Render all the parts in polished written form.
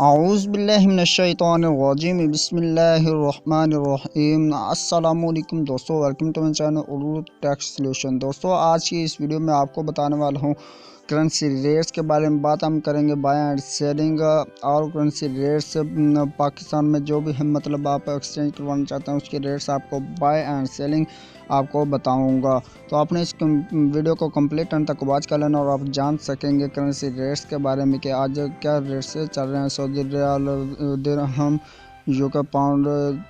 औज़ुबिल्लाहिमिनश्शैतानिर्रजीम बिस्मिल्लाहिर्रहमानिर्रहीम। अस्सलामुअलैकुम दोस्तों, welcome to my channel Urdu tax solution. दोस्तों, आज की इस वीडियो में आपको बताने वाला हूँ करेंसी रेट्स के बारे में बात हम करेंगे। बाय एंड सेलिंग और करेंसी रेट्स पाकिस्तान में जो भी है, मतलब आप एक्सचेंज करवाना चाहते हैं उसके रेट्स आपको बाय एंड सेलिंग आपको बताऊंगा। तो आपने इस वीडियो को कंप्लीट एंड तक वॉच कर लेना और आप जान सकेंगे करेंसी रेट्स के बारे में कि आज क्या रेट्स चल रहे हैं। सऊदी रियाल, दिरहम, यूके पाउंड,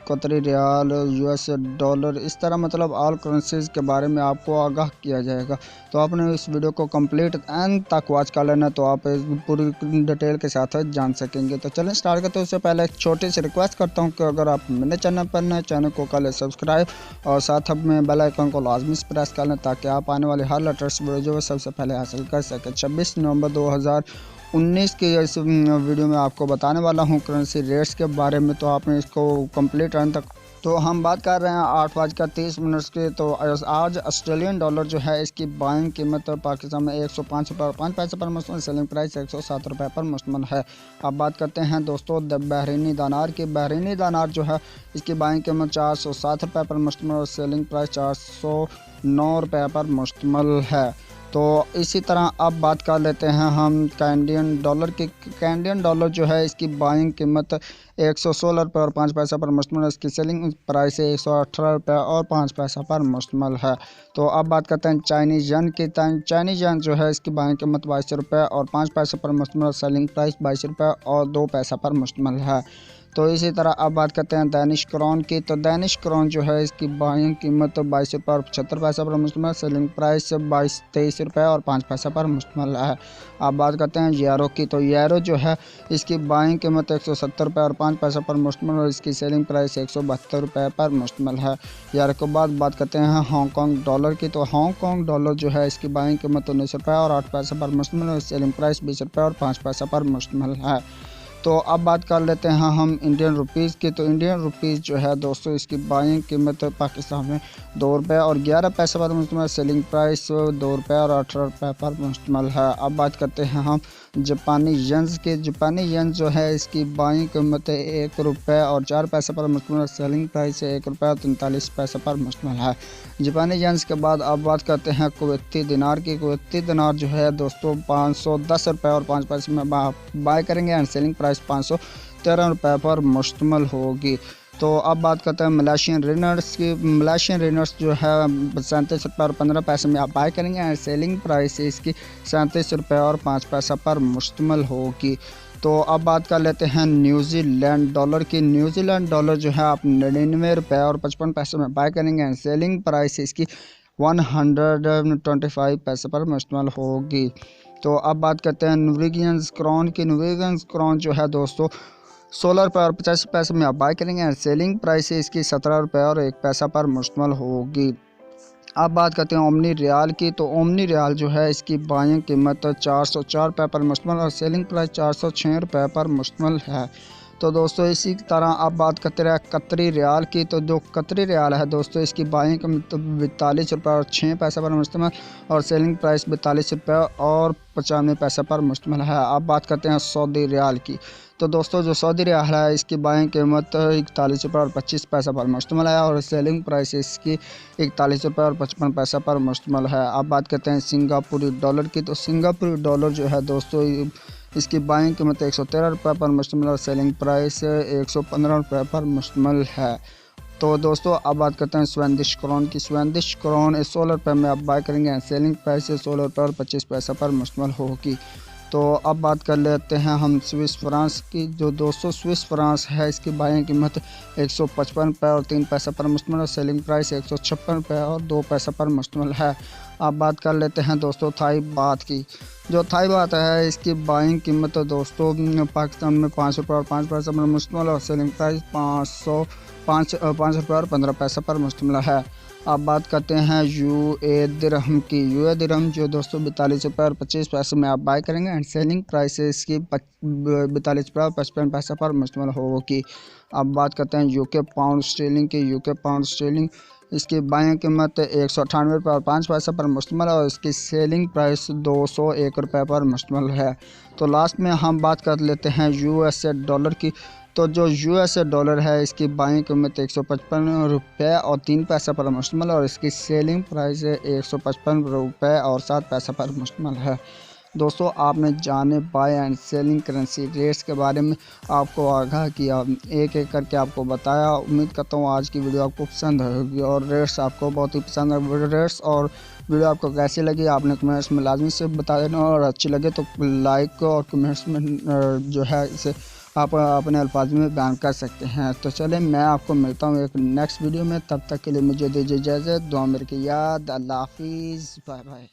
कतरी रियाल, यूएस डॉलर, इस तरह मतलब ऑल करेंसीज के बारे में आपको आगाह किया जाएगा। तो आपने इस वीडियो को कंप्लीट एंड तक वॉच कर लेना तो आप पूरी डिटेल के साथ जान सकेंगे। तो चलें स्टार्ट करते हैं। उससे पहले एक छोटी सी रिक्वेस्ट करता हूं कि अगर आप मेरे चैनल पर नए, चैनल को कर ले सब्सक्राइब और साथ में बेल आइकन को लाजमी प्रेस कर लें ताकि आप आने वाले हर लेटेस्ट वीडियो जो है सबसे पहले हासिल कर सकें। 26 नवंबर 2019 की इस वीडियो में आपको बताने वाला हूं करेंसी रेट्स के बारे में। तो आपने इसको कंप्लीट एंड तक, तो हम बात कर रहे हैं 8:30 की। तो आज ऑस्ट्रेलियन डॉलर जो है इसकी बाइंग कीमत पाकिस्तान में 105 रुपये और 5 पैसे पर मुश्तमिल, सेलिंग प्राइस 107 रुपये पर मुश्तमिल है। अब बात करते हैं दोस्तों बहरीनी दानार की। बहरीनी दानार जो है इसकी बाइंग कीमत 407 रुपये पर मुश्तमिल और सेलिंग प्राइस 409 रुपये पर मुश्तमिल है। तो इसी तरह अब बात कर लेते हैं हम कैनेडियन डॉलर की। कैनेडियन डॉलर जो है इसकी बाइंग कीमत 116 रुपये और 5 पैसा पर मुश्तमिल, इसकी सेलिंग प्राइस 118 रुपये और 5 पैसा पर मुश्तमिल है। तो अब बात करते हैं चाइनीज़ यन की। चाइनीज़ यन जो है इसकी बाइंग कीमत 22 रुपये और 5 पैसे पर मुश्तमिल, सेलिंग प्राइस 22 रुपये और 2 पैसा पर मुश्तमिल है। तो इसी तरह अब बात करते हैं दैनिश क्राउन की। तो दैनिश क्राउन जो है इसकी बाइंग कीमत 22 रुपये और 75 पैसा पर मुश्तमिल, सेलिंग प्राइस 23 रुपये और 5 पैसा पर मुश्तमिल है। अब बात करते हैं यूरो की। तो यूरो जो है इसकी बाइंग कीमत 170 रुपये और 5 पैसा पर मुश्तमिल और इसकी सेलिंग प्राइस 172 रुपये पर मुश्तमिल है। यूरो के बाद बात करते हैं हांगकॉन्ग डॉलर की। तो हांगकॉन्ग डॉलर जो है इसकी बाइंग कीमत 19 रुपये और 8 पैसा पर मुश्तमिल और सेलिंग प्राइस 20 रुपये और 5 पैसा पर मुश्तमिल है। तो अब बात कर लेते हैं हम इंडियन रुपीज़ की। तो इंडियन रुपीज़ जो है दोस्तों इसकी बाइंग कीमत पाकिस्तान में 2 रुपये और 11 पैसे पर मुश्तमिल, सेलिंग प्राइस 2 रुपये और 18 रुपये पर मुश्तमिल है। अब बात करते हैं हम जापानी येन्स की। जापानी येन जो है इसकी बाइंग कीमत 1 रुपये और 4 पैसे पर मुश्तमिल, सेलिंग प्राइस 1 रुपये और 43 पैसे पर मुश्तमिल है। जापानी येन्स के बाद अब बात करते हैं कुवैती दिनार की। कुवैती दिनार जो है दोस्तों 510 रुपये और 5 पैसे में बाय करेंगे एंड सेलिंग प्राइस 513 रुपये पर मुश्तमिल होगी। तो अब बात करते हैं मलेशियन रिनर्स की। मलेशियन रिनर्स जो है 37 रुपये और 15 पैसे में आप बाय करेंगे एंड सेलिंग प्राइस इसकी 37 रुपये और 5 पैसा पर मुश्तमिल होगी। तो अब बात कर लेते हैं न्यूजीलैंड डॉलर की। न्यूजीलैंड डॉलर जो है आप 99 रुपये और 55 पैसे में बाय करेंगे एंड सेलिंग प्राइस इसकी 125 पैसे पर मुश्तमिल होगी। तो अब बात करते हैं नॉर्वेजियन क्राउन की। नॉर्वेजियन क्राउन जो है दोस्तों 16 रुपये और 85 पैसे में आप बाय करेंगे एंड सेलिंग प्राइस इसकी 17 रुपये और 1 पैसा पर मुश्तमिल होगी। अब बात करते हैं ओमनी रियाल की। तो ओमनी रियाल जो है इसकी बाइंग कीमत 404 रुपये पर मुश्तमिल और सेलिंग प्राइस 406 रुपये पर मुश्तमिल है। तो दोस्तों इसी तरह आप बात करते रहे कतरी रियाल की। तो जो कतरी रियाल है दोस्तों इसकी बाइंग कीमत 42 रुपये और 6 पैसे पर मुश्तमिल और सेलिंग प्राइस 42 रुपये और 95 पैसे पर मुश्तमिल है। अब बात करते हैं सऊदी रियाल की। तो दोस्तों जो सऊदी रियाल है इसकी बाइंग कीमत 41 रुपये और 25 पैसे पर मुश्तमिल है और सेलिंग प्राइस इसकी 41 रुपये और 55 पैसे पर मुश्तमिल है। अब बात करते हैं सिंगापुरी डॉलर की। तो सिंगापुरी डॉलर जो है दोस्तों इसकी बाइंग कीमत 113 रुपये पर मुश्तमिल और सेलिंग प्राइस 115 रुपये पर मुश्तमिल है। तो दोस्तों अब बात करते हैं स्वेदिश क्राउन की। स्वेदिश क्राउन 16 रुपये में आप बाय करेंगे एंड सेलिंग प्राइस 16 रुपये और 25 पैसे पर मुश्तमिल होगी। तो अब बात कर लेते हैं हम स्विस फ्रांस की। जो दोस्तों स्विस फ्रांस है इसकी बाइंग कीमत 155 रुपये और 3 पैसे पर मुश्तमिल और सेलिंग प्राइस 156 रुपये और 2 पैसे पर मुश्तमिल है। अब बात कर लेते हैं दोस्तों थाई बात की। जो थाई बात है इसकी बाइंग कीमत दोस्तों पाकिस्तान में 5 रुपये और 5 पैसे पर मुश्तमिल और सेलिंग प्राइस 5 रुपये और 15 पैसे पर मुश्तमिल है। अब बात करते हैं यूए दिरहम की। यूए दिरहम जो दोस्तों 42 रुपये और 25 पैसे में आप बाय करेंगे एंड सेलिंग प्राइस इसकी 42 रुपये और 55 पैसे पर मुश्तमिल होगी। अब बात करते हैं यूके पाउंड स्टर्लिंग की। यूके पाउंड स्टर्लिंग इसकी बाइंग कीमत 198 रुपये और 5 पैसे पर मुश्तमिल है और इसकी सेलिंग प्राइस 201 रुपये पर मुश्तमिल है। तो लास्ट में हम बात कर लेते हैं यूएसए डॉलर की। तो जो यूएसए डॉलर है इसकी बाइंग कीमत 155 रुपये और 3 पैसे पर मुश्तमिल है और इसकी सेलिंग प्राइस 155 रुपये और 7 पैसे पर मुश्तमिल है। दोस्तों, आपने जाने buy and selling currency rates के बारे में आपको आगाह किया, एक एक करके आपको बताया। उम्मीद करता हूँ आज की वीडियो आपको पसंद आएगी और रेट्स आपको बहुत ही पसंद है। रेट्स और वीडियो आपको कैसी लगी आपने कमेंट्स में लाजमी से बता देना और अच्छी लगे तो लाइक और कमेंट्स में जो है इसे आप अपने अल्फाज में बयान कर सकते हैं। तो चलें, मैं आपको मिलता हूँ एक नेक्स्ट वीडियो में। तब तक के लिए मुझे दीजिए इजाज़त। दुआ मेरे की याद। अल्लाह हाफिज़। Bye bye.